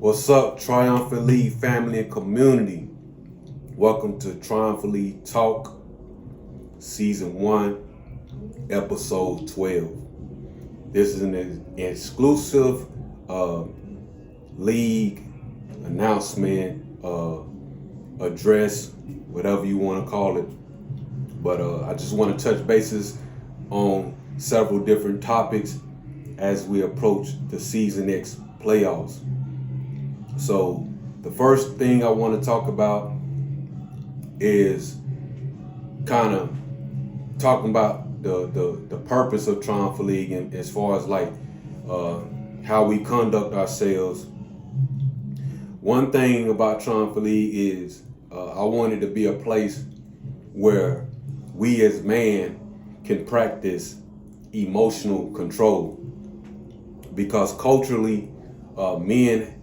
What's up, Triumphant League family and community? Welcome to Triumphant League Talk, Season 1, Episode 12. This is an exclusive league announcement, address, whatever you want to call it. But I just want to touch bases on several different topics as we approach the Season X playoffs. So the first thing I want to talk about is kind of talking about the purpose of Triumphant League, and as far as like how we conduct ourselves. One thing about Triumphant League is I want it to be a place where we as man can practice emotional control, because culturally men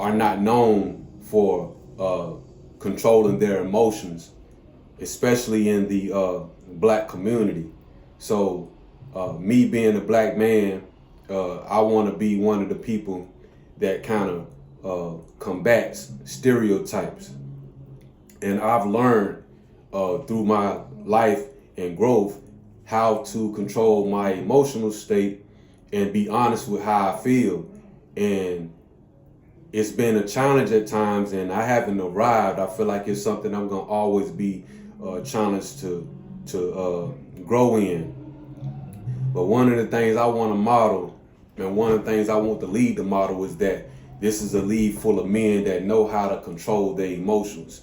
are not known for controlling their emotions, especially in the black community. So me being a black man, I want to be one of the people that kind of combats stereotypes. And I've learned through my life and growth how to control my emotional state and be honest with how I feel. And it's been a challenge at times, and I haven't arrived. I feel like it's something I'm gonna always be challenged to grow in. But one of the things I want to model, and one of the things I want the league to model, is that this is a league full of men that know how to control their emotions.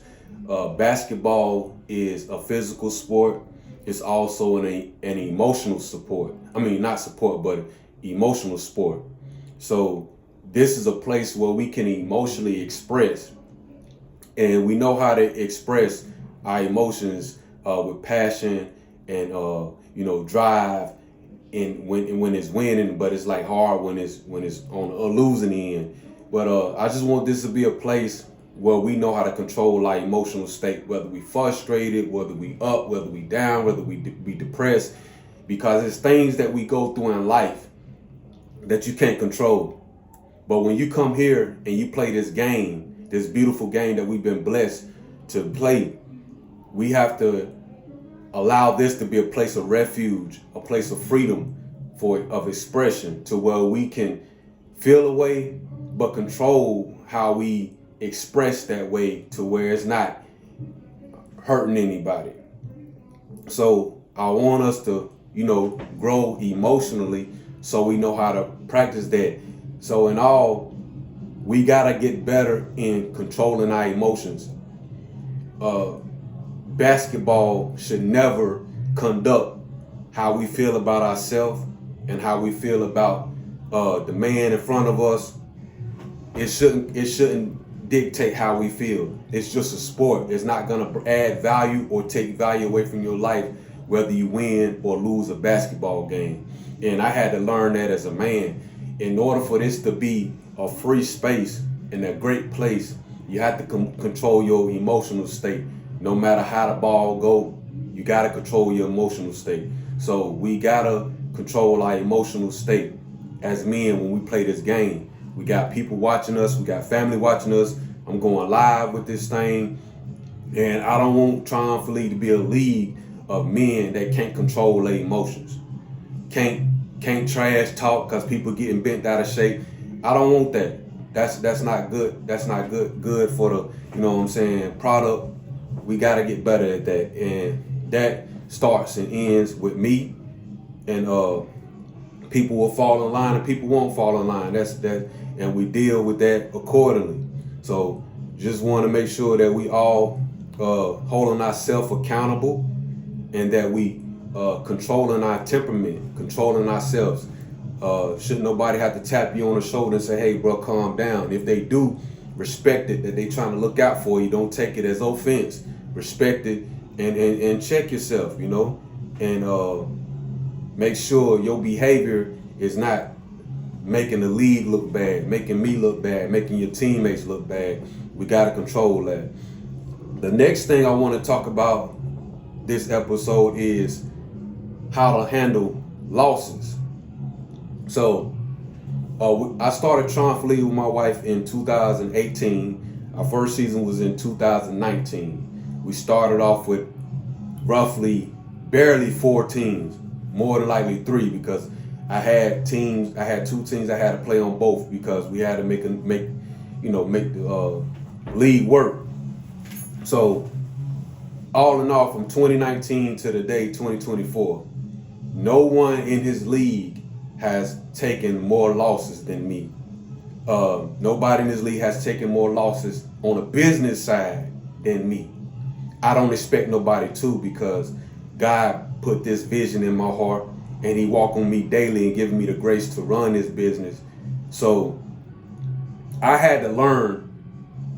Basketball is a physical sport. It's also an emotional support. I mean, not support, but emotional sport. So this is a place where we can emotionally express, and we know how to express our emotions with passion and drive. And when it's winning, but it's like hard when it's on a losing end. But I just want this to be a place where we know how to control our emotional state, whether we frustrated, whether we up, whether we down, whether we be depressed, because it's things that we go through in life that you can't control. But when you come here and you play this game, this beautiful game that we've been blessed to play, we have to allow this to be a place of refuge, a place of freedom of expression, to where we can feel a way, but control how we express that way to where it's not hurting anybody. So I want us to, grow emotionally, so we know how to practice that. So in all, we gotta get better in controlling our emotions. Basketball should never conduct how we feel about ourselves and how we feel about the man in front of us. It shouldn't dictate how we feel. It's just a sport. It's not gonna add value or take value away from your life, whether you win or lose a basketball game. And I had to learn that as a man. In order for this to be a free space and a great place, you have to control your emotional state. No matter how the ball go, you got to control your emotional state. So we got to control our emotional state as men when we play this game. We got people watching us. We got family watching us. I'm going live with this thing. And I don't want Triumphant League to be a league of men that can't control their emotions. Can't trash talk because people getting bent out of shape. I don't want that. That's not good. That's not good for the, product. We got to get better at that. And that starts and ends with me. And people will fall in line and people won't fall in line. That's that. And we deal with that accordingly. So just want to make sure that we all holding ourselves accountable, and that we controlling our temperament, controlling ourselves. Shouldn't nobody have to tap you on the shoulder and say, hey, bro, calm down. If they do, respect it, that they trying to look out for you. Don't take it as offense. Respect it and check yourself, and make sure your behavior is not making the league look bad, making me look bad, making your teammates look bad. We got to control that. The next thing I want to talk about this episode is how to handle losses. So I started Triumphant with my wife in 2018. Our first season was in 2019. We started off with roughly barely 4 teams, more than likely 3, because I had two teams I had to play on both because we had to make the league work. So all in all, from 2019 to today, 2024, no one in his league has taken more losses than me. Nobody in this league has taken more losses on a business side than me. I don't expect nobody to, because God put this vision in my heart and he walked on me daily and giving me the grace to run this business. So I had to learn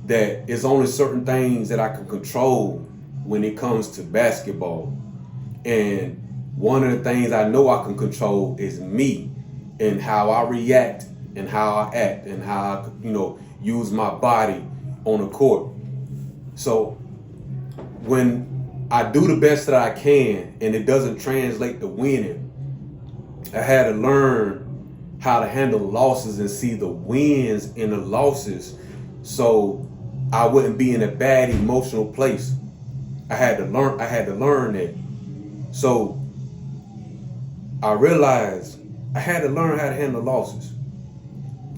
that it's only certain things that I can control when it comes to basketball. And one of the things I know I can control is me and how I react and how I act and how I, use my body on the court. So when I do the best that I can and it doesn't translate to winning, I had to learn how to handle losses and see the wins in the losses so I wouldn't be in a bad emotional place. I had to learn that. So I realized I had to learn how to handle losses.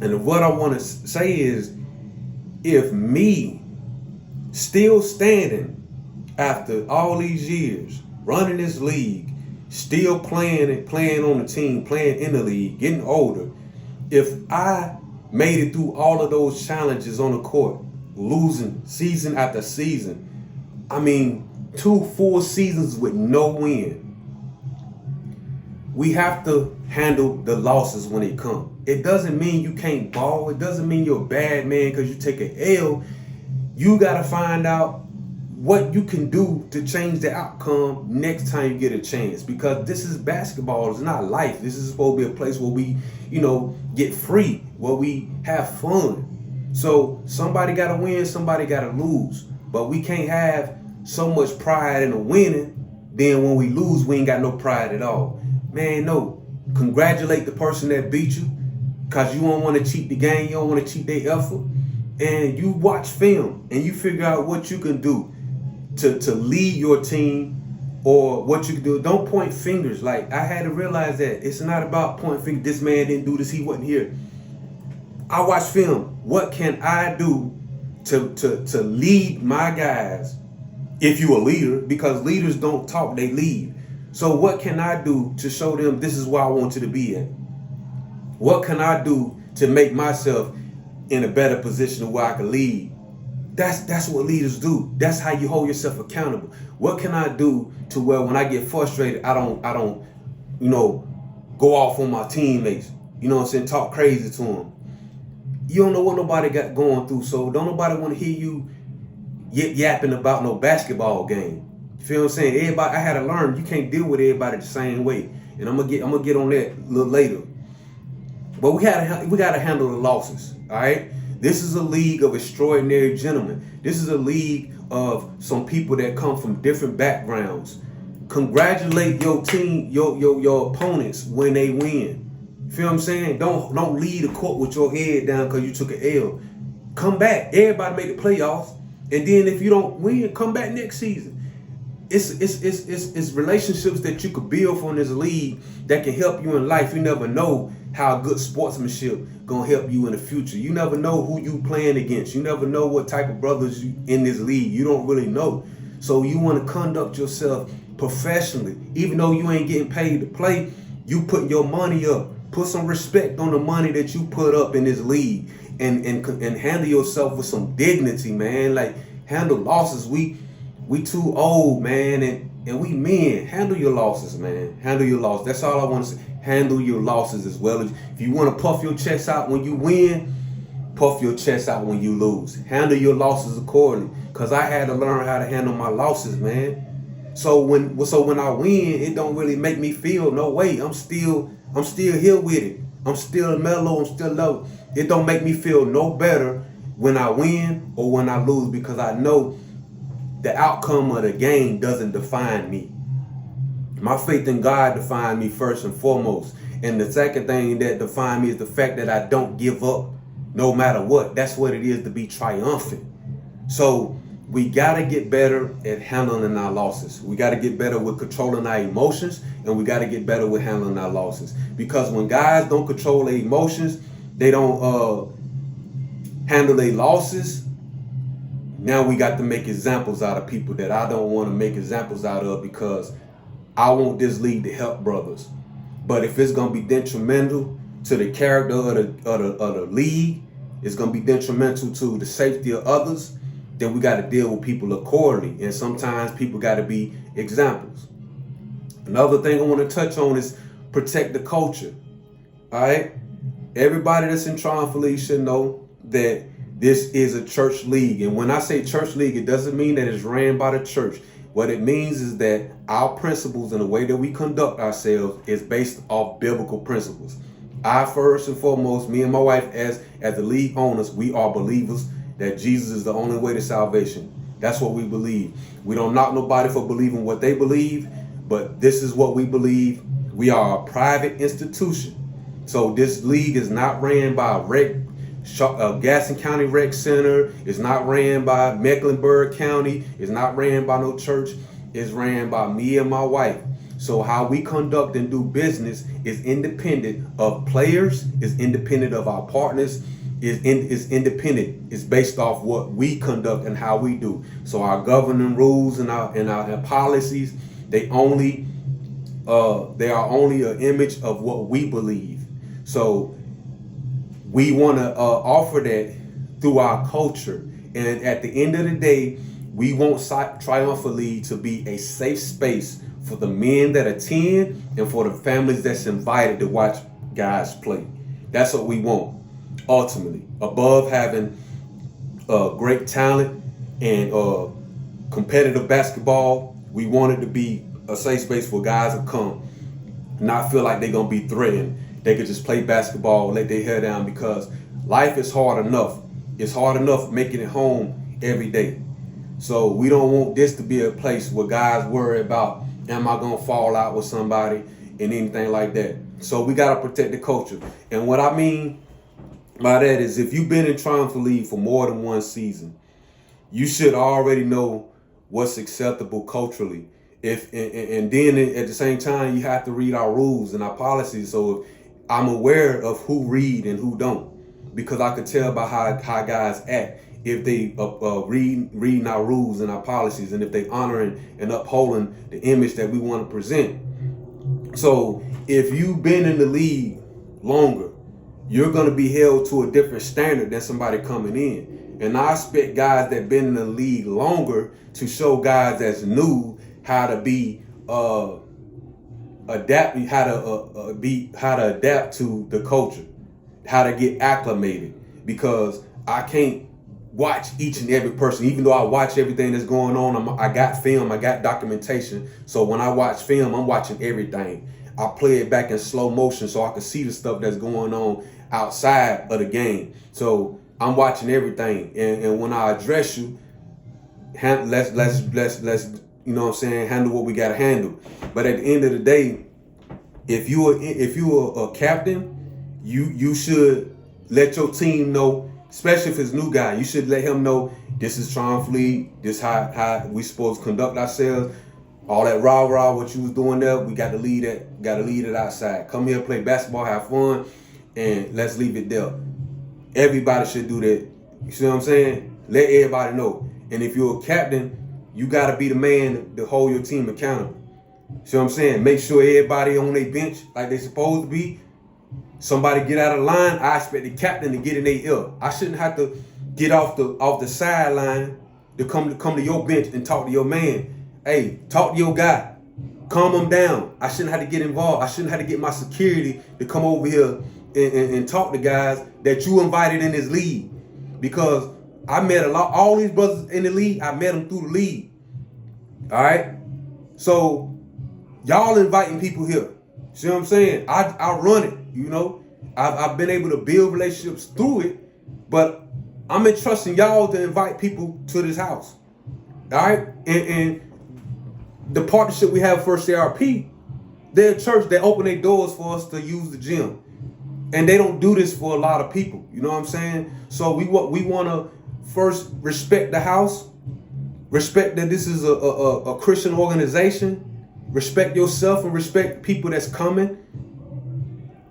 And what I want to say is, if me still standing after all these years, running this league, still playing on the team, playing in the league, getting older, if I made it through all of those challenges on the court, losing season after season, 2 full seasons with no win, we have to handle the losses when they come. It doesn't mean you can't ball. It doesn't mean you're a bad man because you take an L. You got to find out what you can do to change the outcome next time you get a chance, because this is basketball. It's not life. This is supposed to be a place where we, get free, where we have fun. So somebody got to win, somebody got to lose. But we can't have so much pride in the winning, then when we lose, we ain't got no pride at all. Man, no. Congratulate the person that beat you, because you don't want to cheat the game. You don't want to cheat their effort. And you watch film and you figure out what you can do to lead your team, or what you can do. Don't point fingers. Like, I had to realize that it's not about pointing fingers. This man didn't do this. He wasn't here. I watch film. What can I do to lead my guys? If you a leader, because leaders don't talk, they lead. So what can I do to show them this is where I want you to be at? What can I do to make myself in a better position where I can lead? That's what leaders do. That's how you hold yourself accountable. What can I do to where when I get frustrated, I don't go off on my teammates, talk crazy to them. You don't know what nobody got going through, so don't nobody want to hear you yapping about no basketball game. You feel what I'm saying? Everybody, I had to learn you can't deal with everybody the same way, and I'm gonna get on that a little later. But we gotta handle the losses. All right. This is a league of extraordinary gentlemen. This is a league of some people that come from different backgrounds. Congratulate your team, your opponents when they win. Feel what I'm saying? Don't leave the court with your head down because you took an L. Come back. Everybody make the playoffs, and then if you don't win, come back next season. It's relationships that you could build from this league that can help you in life. You never know how good sportsmanship gonna help you in the future. You never know who you playing against. You never know what type of brothers you in this league. You don't really know. So you want to conduct yourself professionally. Even though you ain't getting paid to play, you put your money up. Put some respect on the money that you put up in this league, and handle yourself with some dignity, man. Like, handle losses. We too old, man, and we men. Handle your losses, man. Handle your losses. That's all I want to say. Handle your losses as well. If you want to puff your chest out when you win, puff your chest out when you lose. Handle your losses accordingly. Because I had to learn how to handle my losses, man. So when I win, it don't really make me feel no way. I'm still here with it. I'm still mellow. I'm still low. It don't make me feel no better when I win or when I lose, because I know the outcome of the game doesn't define me. My faith in God defined me first and foremost. And the second thing that defines me is the fact that I don't give up no matter what. That's what it is to be triumphant. So we got to get better at handling our losses. We got to get better with controlling our emotions, and we got to get better with handling our losses. Because when guys don't control their emotions, they don't handle their losses. Now we got to make examples out of people that I don't want to make examples out of, because I want this league to help brothers. But if it's going to be detrimental to the character of the league, it's going to be detrimental to the safety of others, then we got to deal with people accordingly. And sometimes people got to be examples. Another thing I want to touch on is protect the culture. All right? Everybody that's in Triumphant League should know that this is a church league. And when I say church league, it doesn't mean that it's ran by the church. What it means is that our principles and the way that we conduct ourselves is based off biblical principles. I, first and foremost, me and my wife, as the league owners, we are believers that Jesus is the only way to salvation. That's what we believe. We don't knock nobody for believing what they believe, but this is what we believe. We are a private institution. So this league is not ran by Gaston County Rec Center. It's not ran by Mecklenburg County. It's not ran by no church. It's ran by me and my wife. So how we conduct and do business is independent of players, is independent of our partners, is independent. It's based off what we conduct and how we do. So our governing rules and our policies, they are only an image of what we believe. So we want to offer that through our culture. And at the end of the day, we want Triumphant League to be a safe space for the men that attend and for the families that's invited to watch guys play. That's what we want, ultimately. Above having great talent and competitive basketball, we want it to be a safe space for guys to come, not feel like they're going to be threatened. They could just play basketball, let their hair down, because life is hard enough. It's hard enough making it home every day. So we don't want this to be a place where guys worry about, am I going to fall out with somebody and anything like that. So we got to protect the culture. And what I mean by that is, if you've been in Triumphant League for more than one season, you should already know what's acceptable culturally. And then at the same time, you have to read our rules and our policies. So if I'm aware of who read and who don't, because I could tell by how guys act, if they reading our rules and our policies, and if they honoring and upholding the image that we want to present. So if you've been in the league longer, you're going to be held to a different standard than somebody coming in. And I expect guys that been in the league longer to show guys that's new how to be adapt to the culture, how to get acclimated. Because I can't watch each and every person, even though I watch everything that's going on. I got film, I got documentation. So when I watch film, I'm watching everything. I play it back in slow motion so I can see the stuff that's going on outside of the game. So I'm watching everything. And when I address you, let's you know what I'm saying, handle what we gotta handle. But at the end of the day, if you are a captain, you should let your team know, especially if it's a new guy, you should let him know this is Triumphant League, this how we supposed to conduct ourselves. All that rah-rah, what you was doing there, we got to lead it outside. Come here, play basketball, have fun, and let's leave it there. Everybody should do that. You see what I'm saying? Let everybody know. And if you're a captain, you got to be the man to hold your team accountable. See what I'm saying? Make sure everybody on their bench like they supposed to be. Somebody get out of line, I expect the captain to get in their ear. I shouldn't have to get off the sideline to come to your bench and talk to your man. Hey, talk to your guy. Calm him down. I shouldn't have to get involved. I shouldn't have to get my security to come over here and talk to guys that you invited in this league. Because I met all these brothers in the league, I met them through the league. All right? So, y'all inviting people here. See what I'm saying? I run it, you know. I've been able to build relationships through it, but I'm entrusting y'all to invite people to this house. All right? And the partnership we have for CRP, They're a church that open their doors for us to use the gym. And they don't do this for a lot of people. You know what I'm saying? So we want to first respect the house, respect that this is a Christian organization, respect yourself and respect people that's coming,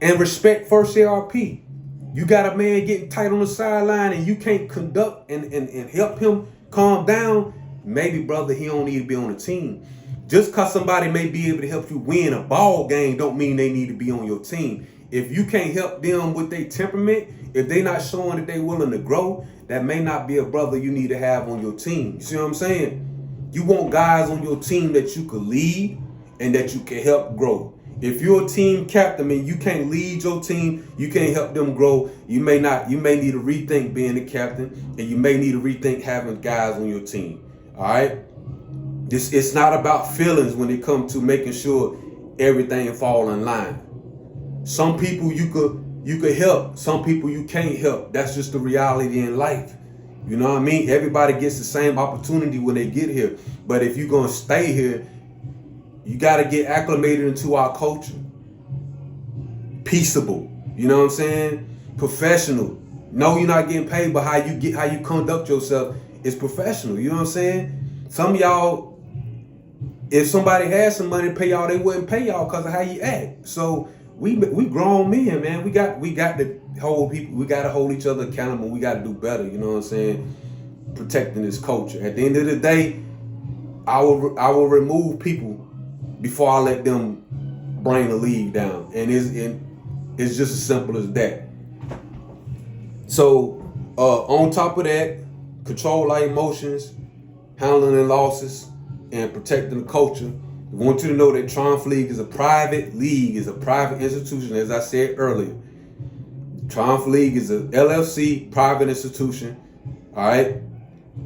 and respect First ARP. You got a man getting tight on the sideline and you can't conduct and help him calm down. Maybe, brother, he don't need to be on the team. Just because somebody may be able to help you win a ball game don't mean they need to be on your team. If you can't help them with their temperament, if they not showing that they willing to grow, that may not be a brother you need to have on your team. You see what I'm saying? You want guys on your team that you could lead and that you can help grow. If you're a team captain and you can't lead your team, you can't help them grow, you may need to rethink being the captain, and you may need to rethink having guys on your team. All right? It's not about feelings when it comes to making sure everything fall in line. Some people you could help, some people you can't help. That's just the reality in life. You know what I mean? Everybody gets the same opportunity when they get here. But if you're gonna stay here, you gotta get acclimated into our culture. Peaceable. You know what I'm saying? Professional. No, you're not getting paid, but how you conduct yourself is professional. You know what I'm saying? Some of y'all, if somebody had some money to pay y'all, they wouldn't pay y'all because of how you act. So we grown men, man. We got to hold people. We got to hold each other accountable. We got to do better. You know what I'm saying? Protecting this culture. At the end of the day, I will remove people before I let them bring the league down, and it's just as simple as that. So on top of that, control our emotions, handling the losses, and protecting the culture. I want you to know that Triumph League is a private league, is a private institution, as I said earlier. Triumph League is a LLC, private institution. All right.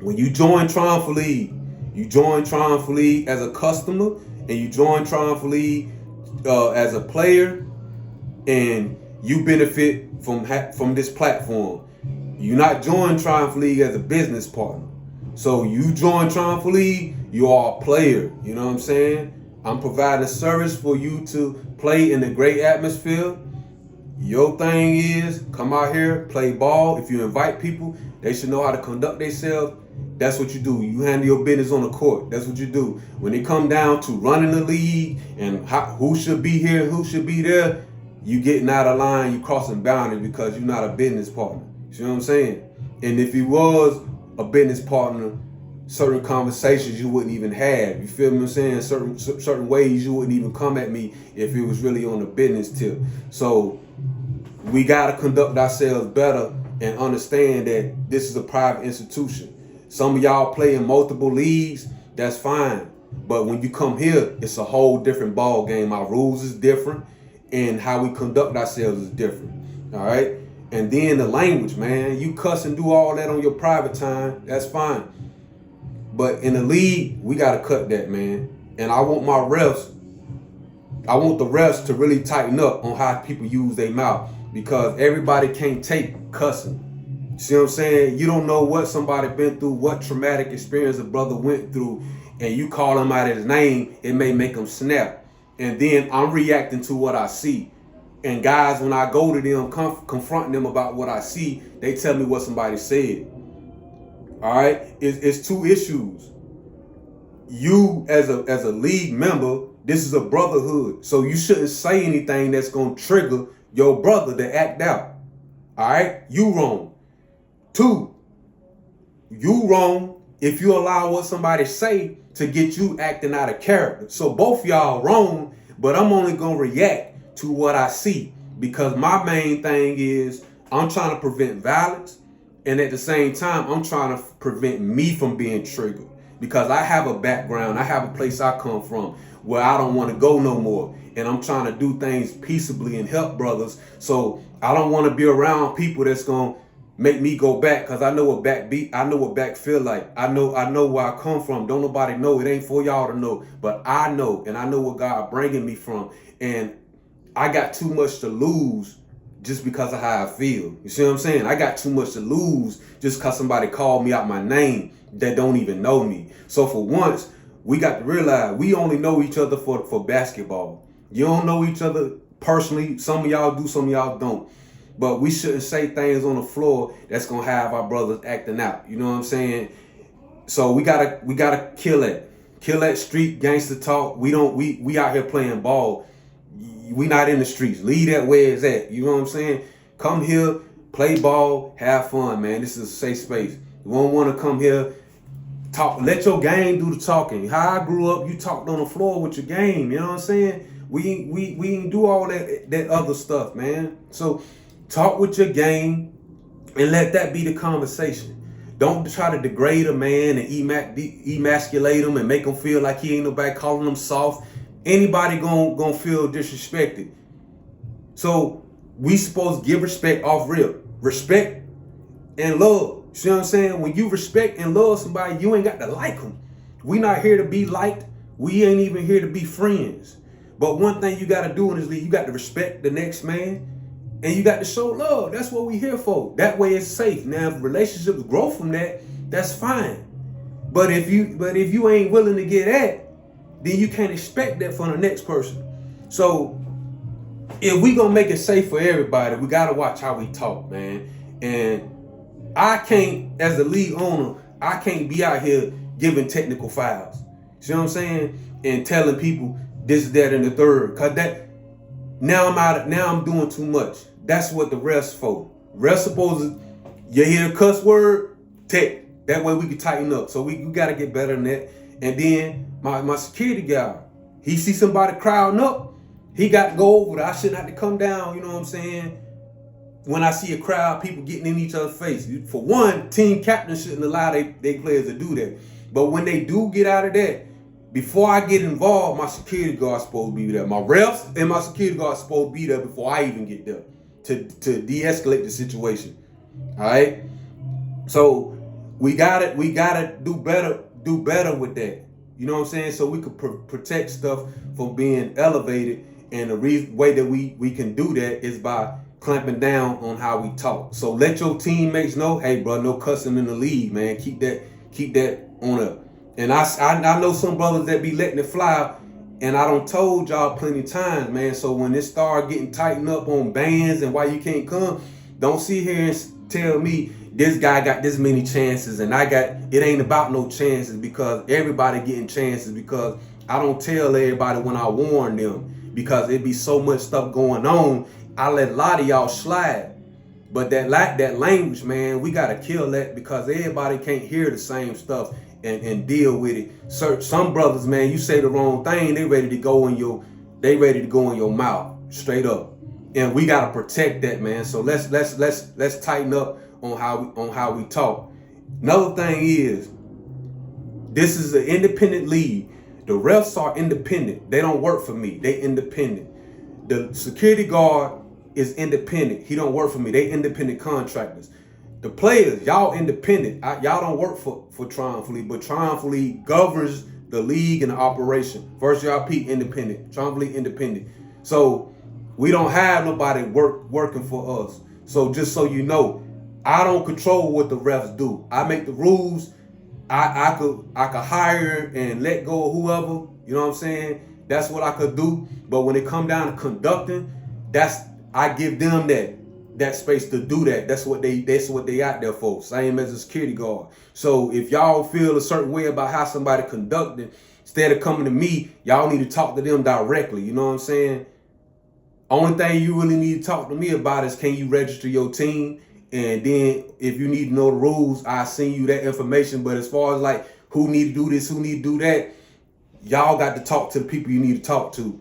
When you join Triumph League, you join Triumph League as a customer, and you join Triumph League as a player, and you benefit from this platform. You're not joining Triumph League as a business partner. So you join Triumph League, you are a player. You know what I'm saying? I'm providing a service for you to play in a great atmosphere. Your thing is come out here, play ball. If you invite people, they should know how to conduct themselves. That's what you do. You handle your business on the court. That's what you do. When it come down to running the league and who should be here, who should be there, you getting out of line, you crossing boundaries because you're not a business partner. You know what I'm saying? And if you was a business partner, certain conversations you wouldn't even have. You feel what I'm saying? Certain ways you wouldn't even come at me if it was really on the business tip. So we got to conduct ourselves better and understand that this is a private institution. Some of y'all play in multiple leagues, that's fine. But when you come here, it's a whole different ball game. Our rules is different, and how we conduct ourselves is different. All right? And then the language, man. You cuss and do all that on your private time, that's fine. But in the league, we got to cut that, man. And I want the refs to really tighten up on how people use their mouth, because everybody can't take cussing. See what I'm saying? You don't know what somebody been through, what traumatic experience a brother went through, and you call him out his name, it may make him snap. And then I'm reacting to what I see. And guys, when I go to them, confronting them about what I see, they tell me what somebody said. All right? It's two issues. You as a league member, this is a brotherhood. So you shouldn't say anything that's going to trigger your brother to act out. All right? You wrong. 2, you wrong if you allow what somebody say to get you acting out of character. So both y'all wrong, but I'm only going to react to what I see, because my main thing is I'm trying to prevent violence, and at the same time, I'm trying to prevent me from being triggered, because I have a background, I have a place I come from where I don't want to go no more, and I'm trying to do things peaceably and help brothers. So I don't want to be around people that's going to make me go back, because I know what back feel like. I know where I come from. Don't nobody know. It ain't for y'all to know, but I know, and I know what God bringing me from, and I got too much to lose just because of how I feel. You see what I'm saying? I got too much to lose just because somebody called me out my name that don't even know me. So for once, we got to realize we only know each other for basketball. You don't know each other personally. Some of y'all do, some of y'all don't. But we shouldn't say things on the floor that's gonna have our brothers acting out. You know what I'm saying? So we gotta kill that. Kill that street gangster talk. We out here playing ball. We not in the streets. Leave that where it's at. You know what I'm saying? Come here, play ball, have fun, man. This is a safe space. You won't want to come here, talk. Let your game do the talking. How I grew up, you talked on the floor with your game. You know what I'm saying? We ain't do all that other stuff, man. So talk with your game and let that be the conversation. Don't try to degrade a man and emasculate him and make him feel like he ain't nobody, calling him soft. Anybody gonna feel disrespected. So we supposed to give respect off rip. Respect and love. See what I'm saying? When you respect and love somebody, you ain't got to like them. We not here to be liked. We ain't even here to be friends. But one thing you got to do in this league, you got to respect the next man, and you got to show love. That's what we here for. That way it's safe. Now, if relationships grow from that, that's fine. But if you ain't willing to get at, then you can't expect that from the next person. So if we gonna make it safe for everybody, we gotta watch how we talk, man. And I can't, as the league owner, I can't be out here giving technical fouls. See what I'm saying? And telling people this, that, and the third. Cause that now I'm doing too much. That's what the refs for. Refs supposed to, you hear a cuss word, tech. That way we can tighten up. So we gotta get better than that. And then my security guy, he see somebody crowding up, he got to go over there. I shouldn't have to come down, you know what I'm saying? When I see a crowd, people getting in each other's face. For one, team captains shouldn't allow their players to do that. But when they do get out of that, before I get involved, my security guard's supposed to be there. My refs and my security guard's supposed to be there before I even get there to de-escalate the situation. All right? So we gotta do better with that. You know what I'm saying? So we could protect stuff from being elevated. And the way that we can do that is by clamping down on how we talk. So let your teammates know, hey, bro, no cussing in the league, man. Keep that on up. And I know some brothers that be letting it fly, and I done told y'all plenty of times, man. So when it start getting tightened up on bans and why you can't come, don't sit here and tell me this guy got this many chances and it ain't about no chances, because everybody getting chances, because I don't tell everybody when I warn them, because it be so much stuff going on. I let a lot of y'all slide. But that language, man, we gotta kill that, because everybody can't hear the same stuff and deal with it. Some brothers, man, you say the wrong thing, they ready to go in your mouth straight up. And we gotta protect that, man. So let's tighten up on how we talk. Another thing is, this is an independent league. The refs are independent. They don't work for me. They independent. The security guard is independent. He don't work for me. They independent contractors. The players, y'all independent. Y'all don't work for Triumphant League, but Triumphant League governs the league and the operation. First JRP independent. Triumphant League independent. So we don't have nobody working for us. So just so you know, I don't control what the refs do. I make the rules. I could hire and let go of whoever. You know what I'm saying? That's what I could do. But when it come down to conducting, I give them that space to do that. That's what they out there for. Same as a security guard. So if y'all feel a certain way about how somebody conducting, instead of coming to me, y'all need to talk to them directly. You know what I'm saying? Only thing you really need to talk to me about is, can you register your team? And then if you need to know the rules, I'll send you that information. But as far as like who need to do this, who need to do that, y'all got to talk to the people you need to talk to,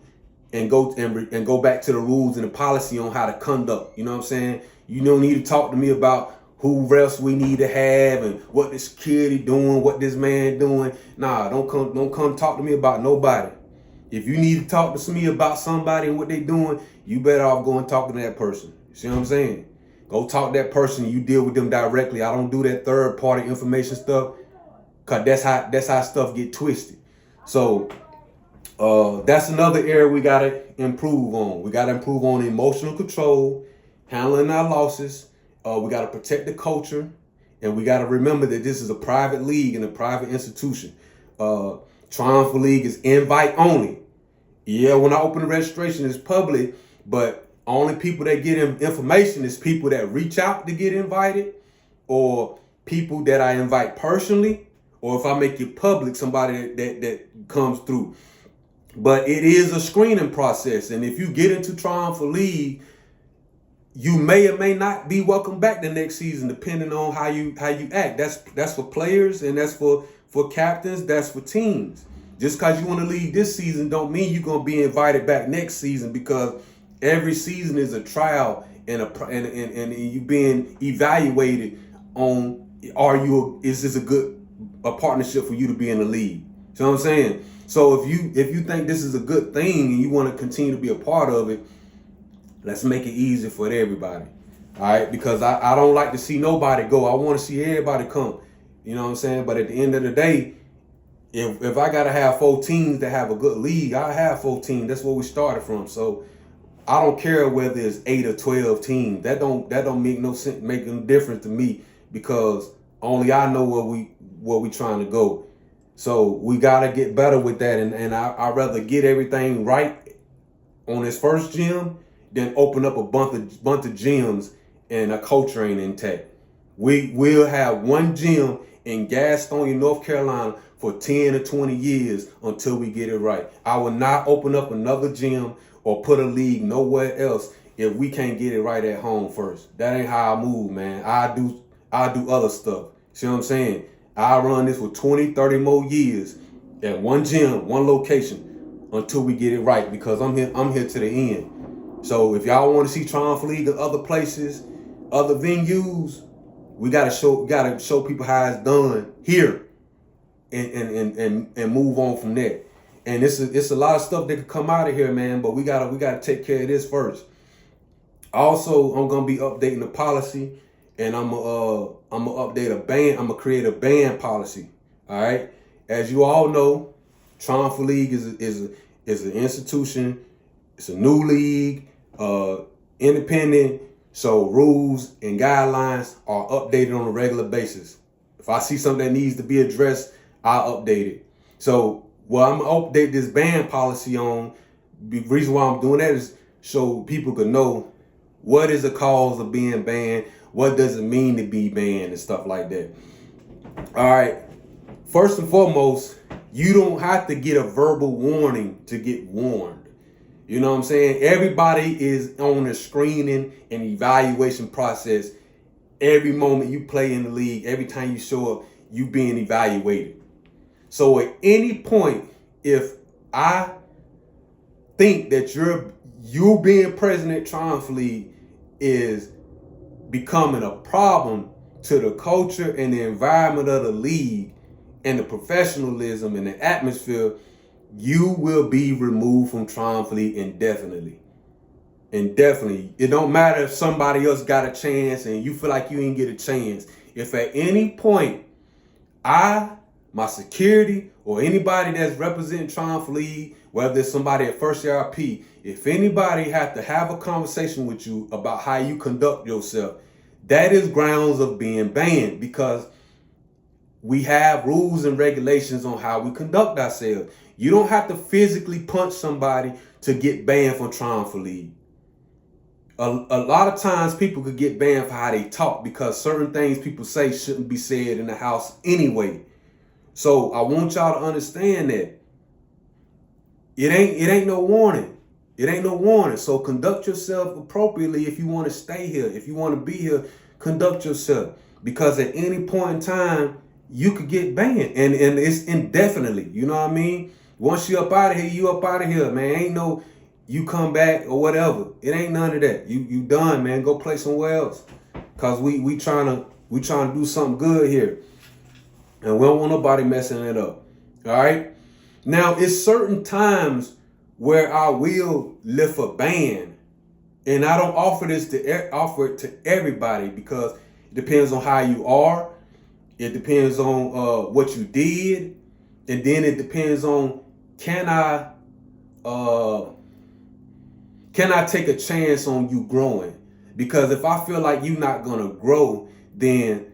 and go back to the rules and the policy on how to conduct. You know what I'm saying? You don't need to talk to me about who refs we need to have and what the security doing, what this man doing. Nah, don't come talk to me about nobody. If you need to talk to me about somebody and what they doing, you better off go and talk to that person. You see what I'm saying? Go talk to that person and you deal with them directly. I don't do that third party information stuff, cause that's how stuff get twisted. So that's another area we gotta improve on. We gotta improve on emotional control, handling our losses. We gotta protect the culture, and we gotta remember that this is a private league and a private institution. Triumphant League is invite only. Yeah, when I open the registration, it's public, but only people that get information is people that reach out to get invited, or people that I invite personally, or if I make it public, somebody that comes through. But it is a screening process, and if you get into Triumphant League, you may or may not be welcome back the next season, depending on how you act. That's for players, and that's for captains. That's for teams. Just because you want to leave this season, don't mean you're gonna be invited back next season, because every season is a trial and you being evaluated on, is this a partnership for you to be in the league? You know what I'm saying? So if you think this is a good thing and you want to continue to be a part of it, let's make it easy for everybody. All right, because I don't like to see nobody go. I want to see everybody come. You know what I'm saying? But at the end of the day, if I gotta have 4 teams that have a good league, I have 4 teams. That's where we started from. So I don't care whether it's 8 or 12 teams. That don't make no sense, make no difference to me, because only I know where we trying to go. So we gotta get better with that, and I'd rather get everything right on this first gym than open up a bunch of gyms and a culture ain't intact. We will have one gym in Gastonia, North Carolina for 10 or 20 years until we get it right. I will not open up another gym or put a league nowhere else if we can't get it right at home first. That ain't how I move, man. I do other stuff. See what I'm saying? I run this for 20, 30 more years at one gym, one location, until we get it right, because I'm here to the end. So if y'all want to see Triumphant League in other places, other venues, we gotta show people how it's done here, and move on from there. And it's a lot of stuff that could come out of here, man. But we gotta take care of this first. Also, I'm gonna be updating the policy, and I'm gonna update a ban. I'm gonna create a ban policy. All right. As you all know, Triumphant League is an institution. It's a new league, independent. So rules and guidelines are updated on a regular basis. If I see something that needs to be addressed, I'll update it. So what I'm gonna update this ban policy on, the reason why I'm doing that is so people can know what is the cause of being banned, what does it mean to be banned, and stuff like that. All right. First and foremost, you don't have to get a verbal warning to get warned. You know what I'm saying? Everybody is on a screening and evaluation process. Every moment you play in the league, every time you show up, you being evaluated. So at any point, if I think that you being president of Triumph League is becoming a problem to the culture and the environment of the league and the professionalism and the atmosphere, you will be removed from Triumph League indefinitely. Indefinitely. It don't matter if somebody else got a chance and you feel like you didn't get a chance. If at any point my security, or anybody that's representing Triumph League, whether it's somebody at First RP, if anybody have to have a conversation with you about how you conduct yourself, that is grounds of being banned, because we have rules and regulations on how we conduct ourselves. You don't have to physically punch somebody to get banned from Triumph League. A lot of times people could get banned for how they talk, because certain things people say shouldn't be said in the house anyway. So I want y'all to understand that it ain't no warning. It ain't no warning. So conduct yourself appropriately if you want to stay here. If you want to be here, conduct yourself, because at any point in time you could get banned, and it's indefinitely. You know what I mean? Once you up out of here, you up out of here, man. Ain't no you come back or whatever. It ain't none of that. You done, man. Go play somewhere else, cause we trying to do something good here, and we don't want nobody messing it up. All right. Now it's certain times where I will lift a ban, and I don't offer it to everybody, because it depends on how you are. It depends on what you did, and then it depends on can I take a chance on you growing? Because if I feel like you're not gonna grow, then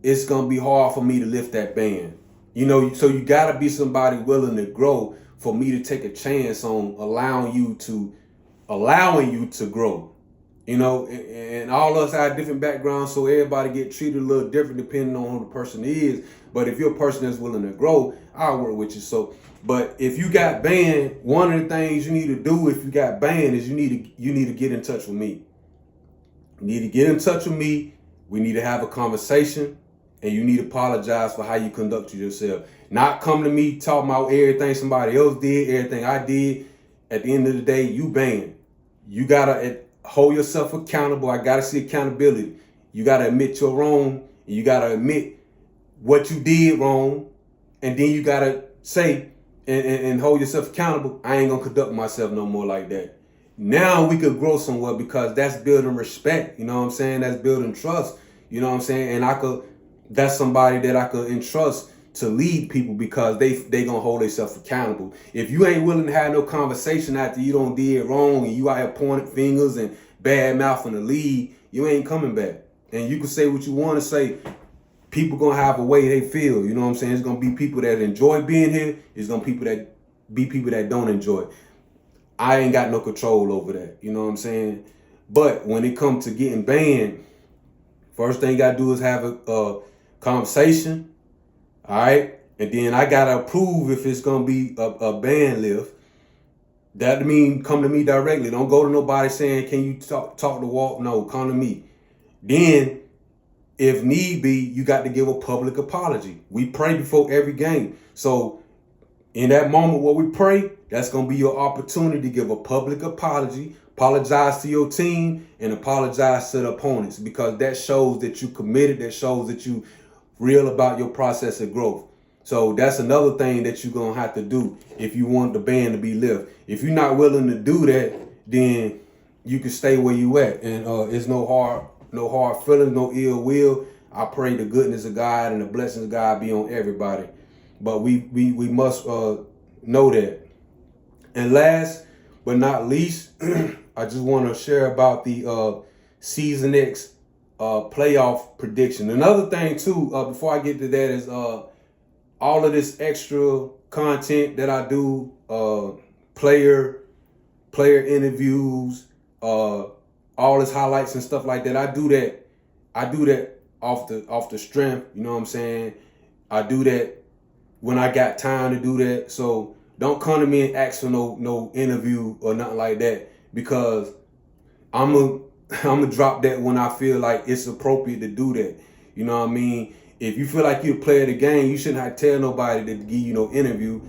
it's gonna be hard for me to lift that ban. You know, so you gotta be somebody willing to grow for me to take a chance on allowing you to grow. You know, and all of us have different backgrounds, so everybody get treated a little different depending on who the person is. But if you're a person that's willing to grow, I'll work with you. So, but if you got banned, one of the things you need to do if you got banned is you need to get in touch with me. You need to get in touch with me. We need to have a conversation, and you need to apologize for how you conduct yourself. Not come to me talking about everything somebody else did, everything I did. At the end of the day, you banned. You gotta hold yourself accountable. I gotta see accountability. You gotta admit you're wrong. And you gotta admit what you did wrong, and then you gotta say and hold yourself accountable. I ain't gonna conduct myself no more like that. Now we could grow somewhere because that's building respect. You know what I'm saying? That's building trust. You know what I'm saying? And that's somebody that I could entrust to lead people because they gonna hold themselves accountable. If you ain't willing to have no conversation after you don't did wrong and you out here pointing fingers and bad mouthing the lead, you ain't coming back. And you can say what you want to say. People gonna have a way they feel. You know what I'm saying? It's gonna be people that enjoy being here. It's gonna be people that don't enjoy it. I ain't got no control over that. You know what I'm saying? But when it comes to getting banned, first thing you gotta do is have a conversation. All right, and then I gotta approve if it's gonna be a ban lift. That mean come to me directly. Don't go to nobody saying, "Can you talk to Walt?" No, come to me. Then, if need be, you got to give a public apology. We pray before every game, so in that moment where we pray, that's gonna be your opportunity to give a public apology. Apologize to your team and apologize to the opponents because that shows that you committed. That shows that you real about your process of growth. So that's another thing that you're going to have to do if you want the ban to be lifted. If you're not willing to do that, then you can stay where you at. And it's no hard feelings, no ill will. I pray the goodness of God and the blessings of God be on everybody. But we must know that. And last but not least, I just want to share about the Season X playoff prediction. Another thing too, before I get to that, is all of this extra content that I do, player interviews, all this highlights and stuff like that. I do that off the strength. You know what I'm saying? I do that when I got time to do that. So don't come to me and ask for no interview or nothing like that because I'm gonna drop that when I feel like it's appropriate to do that. You know what I mean? If you feel like you're a player of the game, you shouldn't have to tell nobody to give you no interview.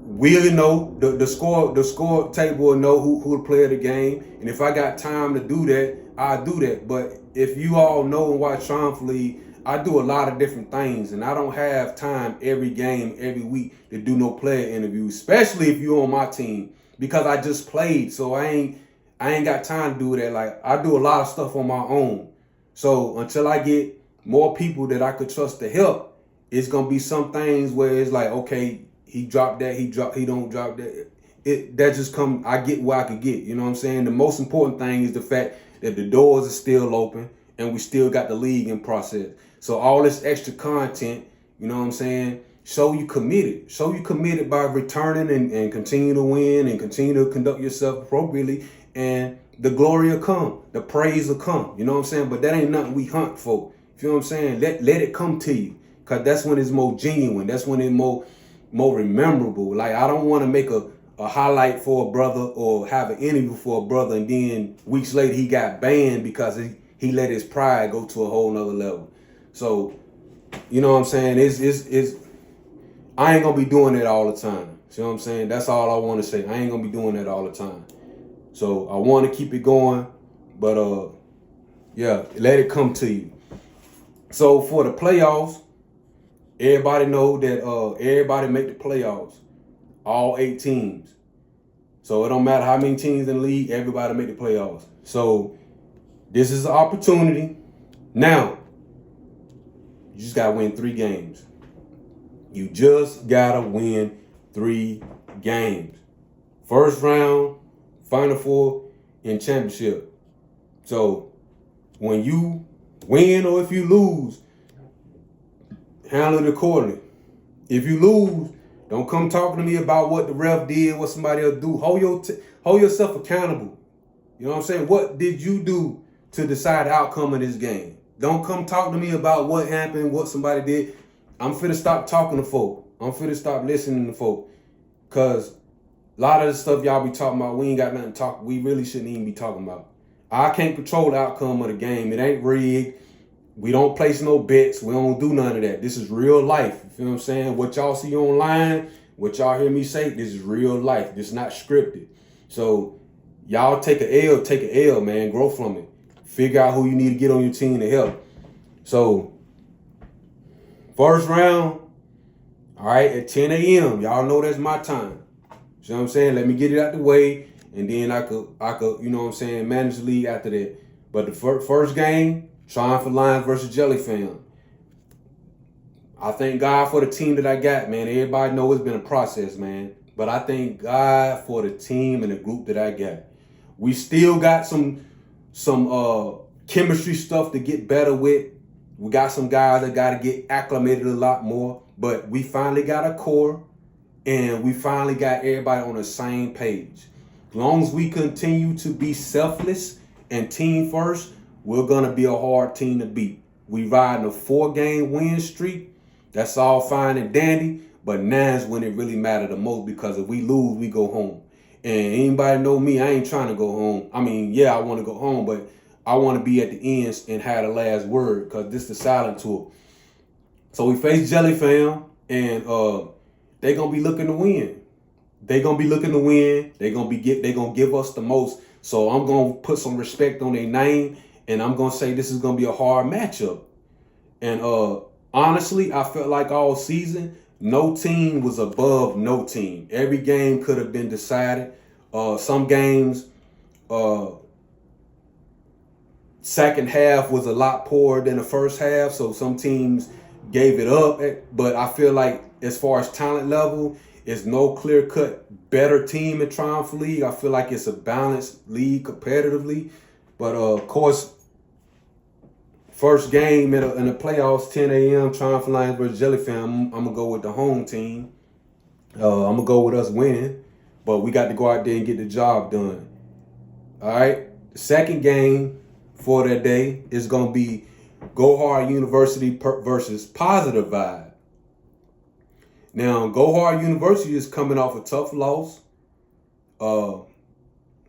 We'll know the score table will know who the player of the game. And if I got time to do that, I'll do that. But if you all know and watch Triumphant League, I do a lot of different things, and I don't have time every game, every week to do no player interviews, especially if you're on my team, because I just played, so I ain't got time to do that. Like, I do a lot of stuff on my own. So until I get more people that I could trust to help, it's gonna be some things where it's like, okay, he dropped that, he don't drop that. That just come, I get what I could get. You know what I'm saying? The most important thing is the fact that the doors are still open and we still got the league in process. So all this extra content, you know what I'm saying? Show you committed. Show you committed by returning and continue to win and continue to conduct yourself appropriately. And the glory will come. The praise will come. You know what I'm saying? But that ain't nothing we hunt for. You know what I'm saying? Let it come to you. Because that's when it's more genuine. That's when it's more rememberable. Like, I don't want to make a highlight for a brother or have an interview for a brother and then weeks later he got banned because he let his pride go to a whole nother level. So, you know what I'm saying? It's I ain't gonna be doing that all the time. See what I'm saying? That's all I want to say. I ain't gonna be doing that all the time. So I want to keep it going, but yeah, let it come to you. So for the playoffs, everybody know that everybody make the playoffs. All 8 teams. So it don't matter how many teams in the league, everybody make the playoffs. So this is an opportunity. Now, you just gotta win 3 games. You just gotta win 3 games. First round, Final Four, and championship. So when you win or if you lose, handle it accordingly. If you lose, Don't come talking to me about what the ref did, what somebody else do. Hold yourself accountable. You know what I'm saying? What did you do to decide the outcome of this game? Don't come talk to me about what happened, what somebody did. I'm finna stop talking to folk. I'm finna stop listening to folk. Because a lot of the stuff y'all be talking about, we ain't got nothing to talk. We really shouldn't even be talking about. I can't control the outcome of the game. It ain't rigged. We don't place no bets. We don't do none of that. This is real life. You feel what I'm saying? What y'all see online, what y'all hear me say, this is real life. This is not scripted. So y'all take a L, man. Grow from it. Figure out who you need to get on your team to help. So, first round, all right, at 10 a.m. Y'all know that's my time. You know what I'm saying? Let me get it out the way, and then I could, you know what I'm saying, manage the league after that. But the first game, Triumphant Lions versus Jelly Fam. I thank God for the team that I got, man. Everybody know it's been a process, man. But I thank God for the team and the group that I got. We still got some chemistry stuff to get better with. We got some guys that got to get acclimated a lot more. But we finally got a core, and we finally got everybody on the same page. As long as we continue to be selfless and team first, we're going to be a hard team to beat. We riding a 4-game win streak. That's all fine and dandy, but now's when it really matters the most, because if we lose, we go home. And anybody know me, I ain't trying to go home. I mean, yeah, I want to go home, but I want to be at the ends and have the last word, because this is the silent tour. So we face Jelly Fam, and they going to be looking to win. They going to be looking to win. They going to give us the most. So I'm going to put some respect on their name, and I'm going to say this is going to be a hard matchup. And honestly, I felt like all season, no team was above no team. Every game could have been decided. Some games, second half was a lot poorer than the first half, so some teams gave it up. But I feel like as far as talent level, it's no clear-cut better team in Triumph League. I feel like it's a balanced league competitively. But, of course, first game in the playoffs, 10 a.m., Triumph Lions versus Jelly Fam. I'm going to go with the home team. I'm going to go with us winning. But we got to go out there and get the job done. All right? The second game for that day is going to be Go Hard University versus Positive Vibe. Now, Go Hard University is coming off a tough loss.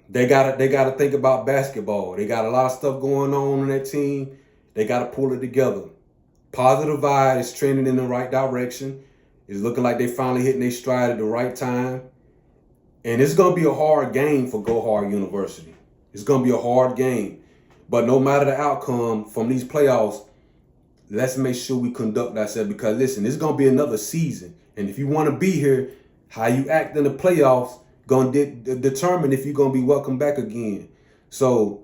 They gotta think about basketball. They got a lot of stuff going on that team. They got to pull it together. Positive Vibe is trending in the right direction. It's looking like they finally hitting their stride at the right time. And it's going to be a hard game for Go Hard University. It's going to be a hard game. But no matter the outcome from these playoffs, let's make sure we conduct ourselves. Because, listen, it's going to be another season. And if you want to be here, how you act in the playoffs going to determine if you're going to be welcome back again. So,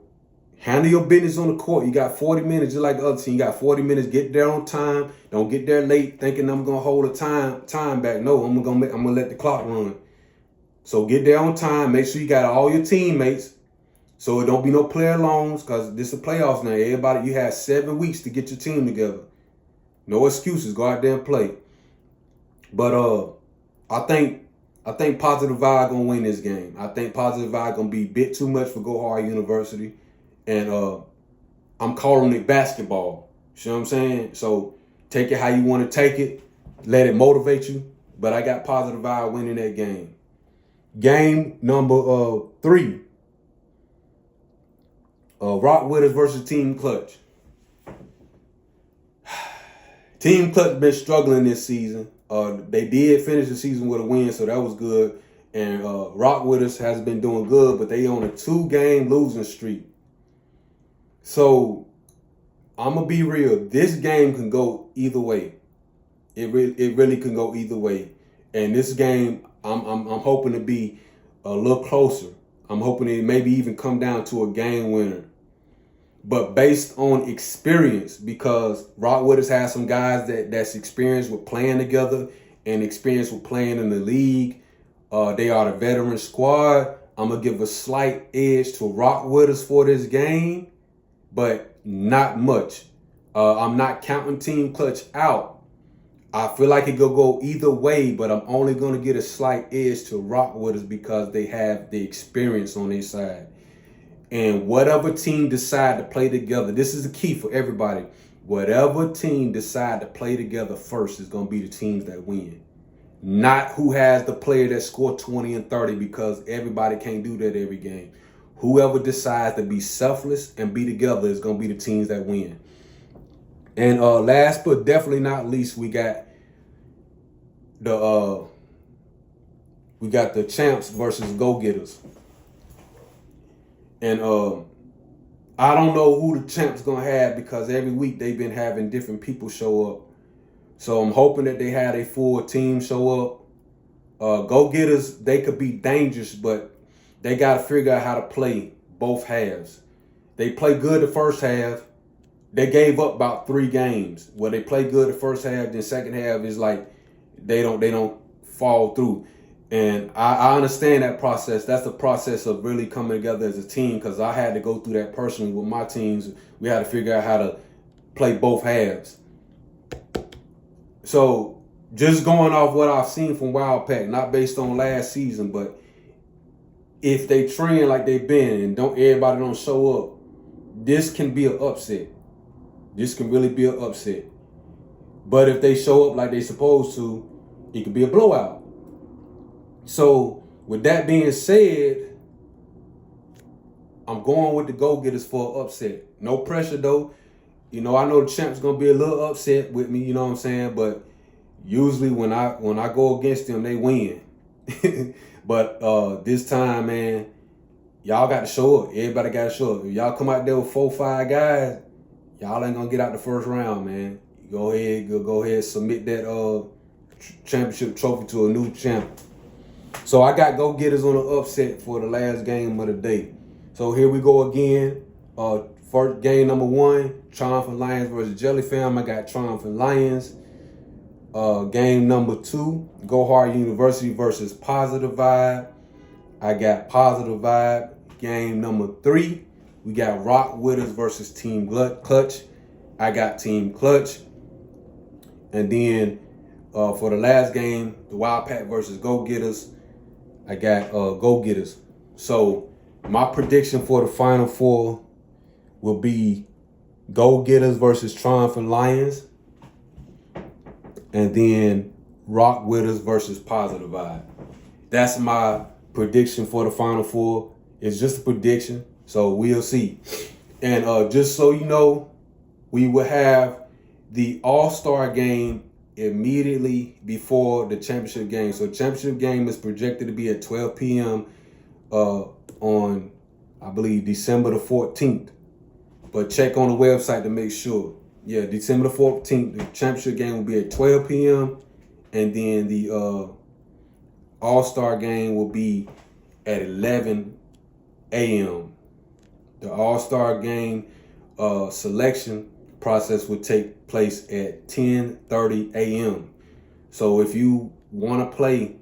handle your business on the court. You got 40 minutes, just like the other team. You got 40 minutes. Get there on time. Don't get there late thinking I'm gonna hold the time back. No, I'm gonna let the clock run. So get there on time. Make sure you got all your teammates, so it don't be no player loans, because this is the playoffs now. Everybody, you have 7 weeks to get your team together. No excuses. Go out there and play. But I think Positive Vibe gonna win this game. I think Positive Vibe gonna be a bit too much for Go Hard University. And I'm calling it basketball. You know what I'm saying? So take it how you want to take it. Let it motivate you. But I got Positive Vibe winning that game. Game number 3. Rock Winners versus Team Clutch. Team Clutch been struggling this season. They did finish the season with a win, so that was good. And Rock Winners has been doing good, but they on a 2-game losing streak. So, I'm going to be real. This game can go either way. It really can go either way. And this game, I'm hoping to be a little closer. I'm hoping it maybe even come down to a game winner. But based on experience, because Rock Winners has some guys that's experienced with playing together and experienced with playing in the league. They are the veteran squad. I'm going to give a slight edge to Rock Winners for this game, but not much. I'm not counting Team Clutch out. I feel like it could go either way, but I'm only going to get a slight edge to rock with us because they have the experience on their side. And whatever team decide to play together, this is the key for everybody. Whatever team decide to play together first is going to be the teams that win. Not who has the player that scored 20 and 30, because everybody can't do that every game. Whoever decides to be selfless and be together is going to be the teams that win. And last but definitely not least, we got the champs versus go-getters. And I don't know who the champs gonna have, because every week they've been having different people show up. So I'm hoping that they had a full team show up. Go-getters, they could be dangerous, but they got to figure out how to play both halves. They play good the first half. They gave up about 3 games where they play good the first half, then second half is like they don't fall through. And I understand that process. That's the process of really coming together as a team, because I had to go through that personally with my teams. We had to figure out how to play both halves. So just going off what I've seen from Wildpack, not based on last season, but if they train like they've been and everybody don't show up, this can be an upset. This can really be an upset. But if they show up like they're supposed to, it could be a blowout. So with that being said, I'm going with the go-getters for an upset. No pressure though. You know, I know the champ's gonna be a little upset with me, you know what I'm saying? But usually when I go against them, they win. But this time, man, y'all got to show up. Everybody got to show up. If y'all come out there with 4 or 5 guys, y'all ain't gonna get out the first round, man. Go ahead, submit that championship trophy to a new champ. So I got go-getters on the upset for the last game of the day. So here we go again. First game number 1, Triumphant Lions versus Jelly Fam. I got Triumphant Lions. Game number 2, Go Hard University versus Positive Vibe. I got Positive Vibe. Game number 3, we got Rock Witters versus Team Clutch. I got Team Clutch. And then for the last game, the Wildpack versus Go-Getters, I got Go-Getters. So my prediction for the Final Four will be Go-Getters versus Triumphant Lions, and then Rock Witters versus Positive Vibe. That's my prediction for the Final Four. It's just a prediction, so we'll see. And just so you know, we will have the All-Star game immediately before the championship game. So the championship game is projected to be at 12 p.m. On, I believe, December the 14th. But check on the website to make sure. Yeah, December the 14th, the championship game will be at 12 p.m. And then the All-Star game will be at 11 a.m. The All-Star game selection process will take place at 10:30 a.m. So if you want to play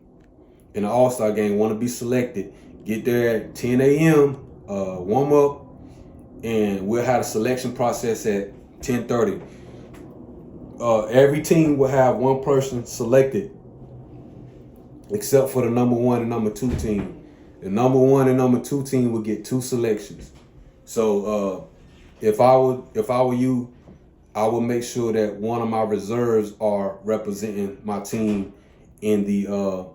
in the All-Star game, want to be selected, get there at 10 a.m., warm up, and we'll have a selection process at 10:30. Every team will have one person selected, except for the number 1 and number 2 team. The number 1 and number 2 team will get 2 selections. So if I were you, I would make sure that one of my reserves are representing my team in the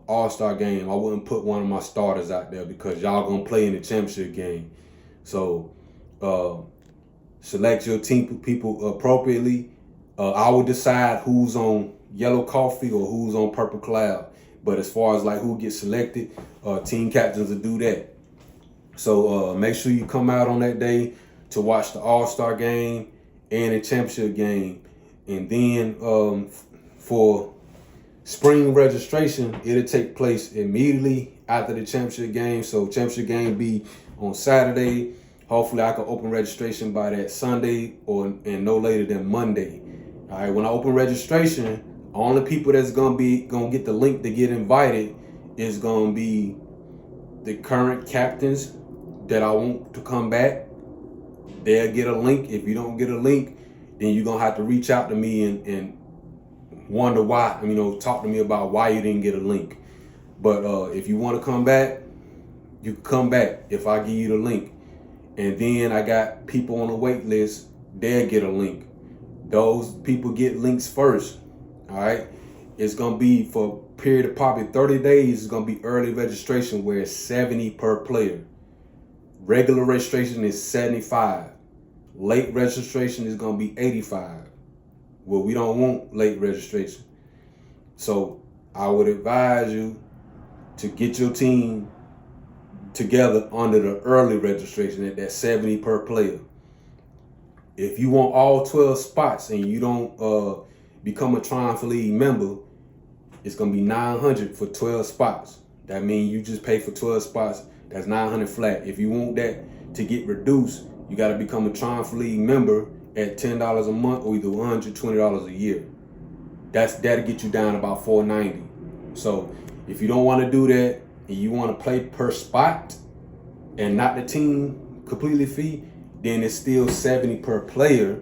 All-Star game. I wouldn't put one of my starters out there because y'all gonna play in the championship game. So select your team people appropriately. I will decide who's on yellow coffee or who's on purple cloud. But as far as like who gets selected, team captains will do that. So make sure you come out on that day to watch the All-Star game and the championship game. And then for spring registration, it'll take place immediately after the championship game. So championship game be on Saturday. Hopefully I can open registration by that Sunday and no later than Monday. All right, when I open registration, only people that's gonna get the link to get invited is gonna be the current captains that I want to come back. They'll get a link. If you don't get a link, then you're gonna have to reach out to me and wonder why, talk to me about why you didn't get a link. But if you want to come back, you can come back if I give you the link. And then I got people on the wait list, they'll get a link. Those people get links first. All right. It's going to be for a period of probably 30 days. It's going to be early registration where it's 70 per player. Regular registration is 75. Late registration is going to be 85. Well, we don't want late registration. So I would advise you to get your team together under the early registration at that 70 per player. If you want all 12 spots and you don't become a Triumphant League member, it's going to be $900 for 12 spots. That means you just pay for 12 spots. That's $900 flat. If you want that to get reduced, you got to become a Triumphant League member at $10 a month or either $120 a year. That'll get you down about $490. So if you don't want to do that and you want to play per spot and not the team completely fee, then it's still 70 per player.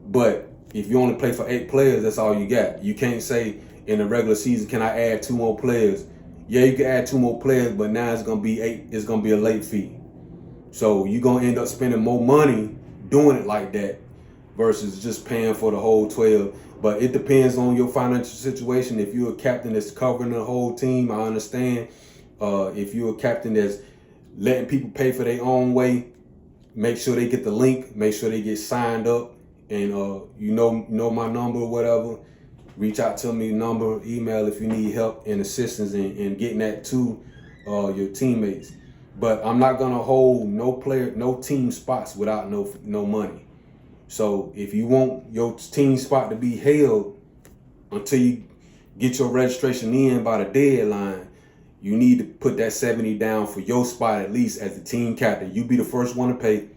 But if you only play for 8 players, that's all you got. You can't say in the regular season, can I add 2 more players? Yeah, you can add 2 more players, but now it's gonna be 8. It's gonna be a late fee. So you're gonna end up spending more money doing it like that versus just paying for the whole 12. But it depends on your financial situation. If you're a captain that's covering the whole team, I understand. If you're a captain that's letting people pay for their own way, make sure they get the link, make sure they get signed up, and you know my number or whatever. Reach out to me, number, email if you need help and assistance in getting that to your teammates. But I'm not gonna hold no team spots without no money. So if you want your team spot to be held until you get your registration in by the deadline, you need to put that 70 down for your spot at least as the team captain. You be the first one to pay.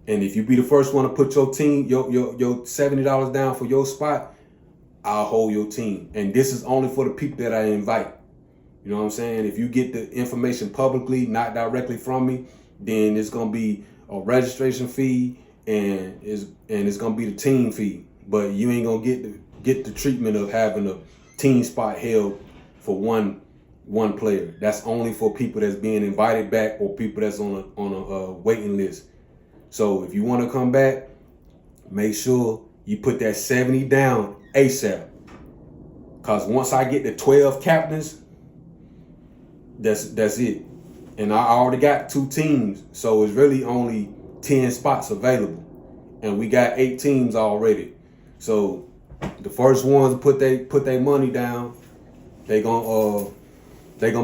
And if you be the first one to put your team, your $70 down for your spot, I'll hold your team. And this is only for the people that I invite. You know what I'm saying? If you get the information publicly, not directly from me, then it's gonna be a registration fee and it's gonna be the team fee. But you ain't gonna get the treatment of having a team spot held for one player. That's only for people that's being invited back or people that's on a waiting list. So if you want to come back, make sure you put that 70 down ASAP. Cause once I get the 12 captains, that's it. And I already got 2 teams, so it's really only 10 spots available. And we got 8 teams already. So the first ones to put their money down, they gonna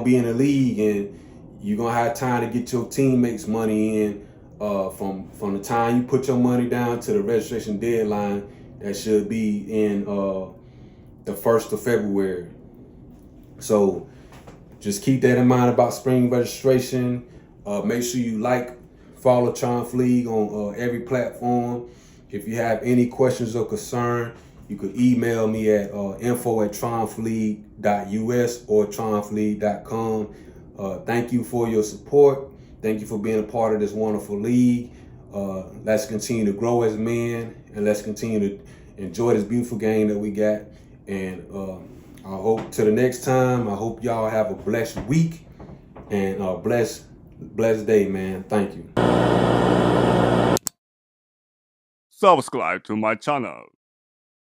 be in the league, and you're gonna have time to get your teammates' money in from the time you put your money down to the registration deadline. That should be in the 1st of February. So just keep that in mind about spring registration. Make sure you follow Triumphant League on every platform. If you have any questions or concern, you could email me at info@triumphantleague.us or triumphantleague.com. Thank you for your support. Thank you for being a part of this wonderful league. Let's continue to grow as men, and let's continue to enjoy this beautiful game that we got. And I hope to the next time, I hope y'all have a blessed week and a blessed day, man. Thank you. Subscribe to my channel.